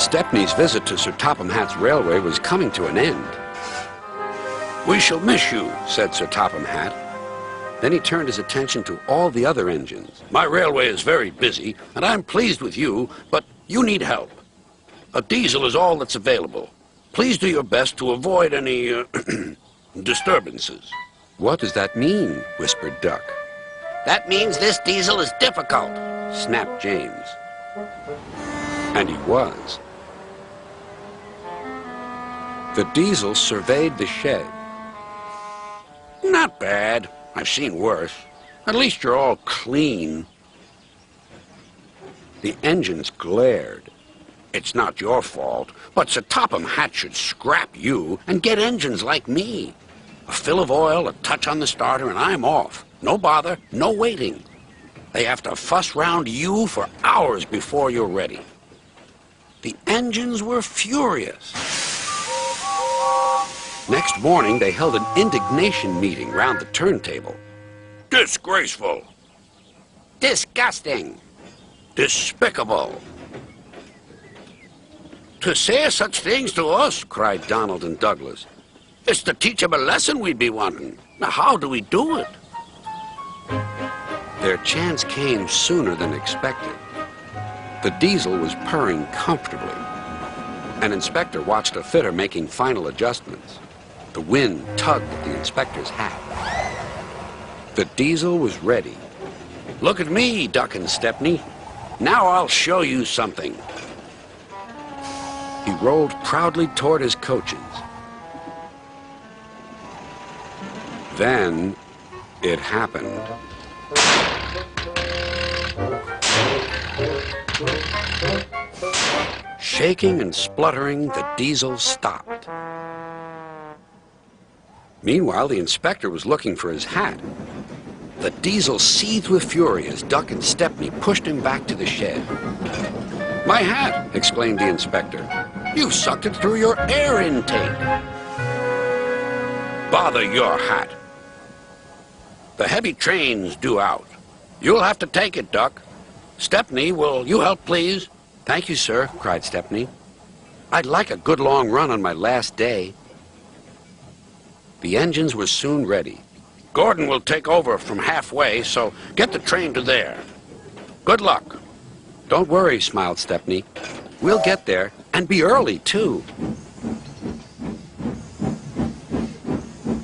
Stepney's visit to Sir Topham Hatt's railway was coming to an end. "We shall miss you," said Sir Topham Hatt. Then he turned his attention to all the other engines. "My railway is very busy, and I'm pleased with you, but you need help. A diesel is all that's available. Please do your best to avoid any disturbances." "What does that mean?" whispered Duck. "That means this diesel is difficult," snapped James. And he was. The diesel surveyed the shed. "Not bad. I've seen worse. At least you're all clean." The engines glared. "It's not your fault, but Sir Topham Hatt should scrap you and get engines like me. A fill of oil, a touch on the starter, and I'm off. No bother, no waiting. They have to fuss round you for hours before you're ready." The engines were furious. Next morning, they held an indignation meeting round the turntable. "Disgraceful. Disgusting. Despicable. To say such things to us," cried Donald and Douglas. "It's to teach 'em a lesson we'd be wanting. Now, how do we do it?" Their chance came sooner than expected. The diesel was purring comfortably. An inspector watched a fitter making final adjustments. The wind tugged at the inspector's hat. The diesel was ready. "Look at me, Duck and Stepney. Now I'll show you something." He rolled proudly toward his coaches. Then it happened. Shaking and spluttering, the diesel stopped. Meanwhile, the inspector was looking for his hat. The diesel seethed with fury as Duck and Stepney pushed him back to the shed. "My hat!" exclaimed the inspector. "You sucked it through your air intake." "Bother your hat. The heavy train's due out. You'll have to take it, Duck. Stepney, will you help, please?" "Thank you, sir," cried Stepney. "I'd like a good long run on my last day." The engines were soon ready. "Gordon will take over from halfway, so get the train to there. Good luck." "Don't worry," smiled Stepney. "We'll get there, and be early, too."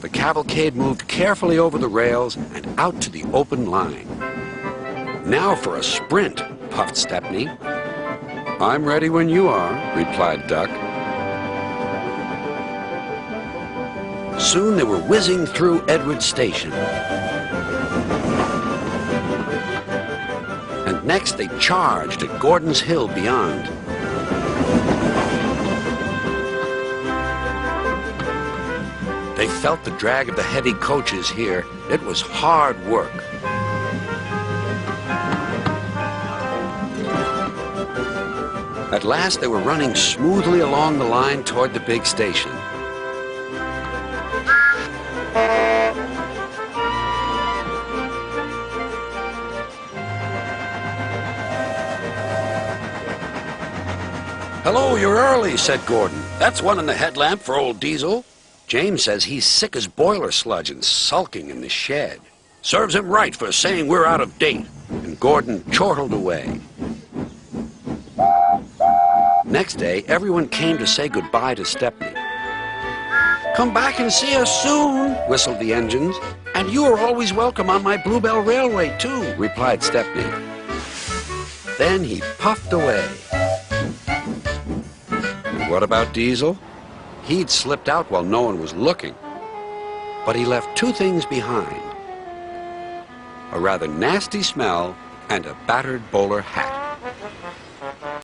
The cavalcade moved carefully over the rails and out to the open line. "Now for a sprint," puffed Stepney. "I'm ready when you are," replied Duck. Soon they were whizzing through Edward Station. And next they charged at Gordon's Hill beyond. They felt the drag of the heavy coaches here. It was hard work. At last they were running smoothly along the line toward the big station. "Hello, you're early," said Gordon. "That's one in the headlamp for old Diesel. James says he's sick as boiler sludge and sulking in the shed. Serves him right for saying we're out of date." And Gordon chortled away. Next day, everyone came to say goodbye to Stepney. "Come back and see us soon," whistled the engines. "And you are always welcome on my Bluebell Railway, too," replied Stepney. Then he puffed away. And what about Diesel? He'd slipped out while no one was looking. But he left two things behind: a rather nasty smell and a battered bowler hat.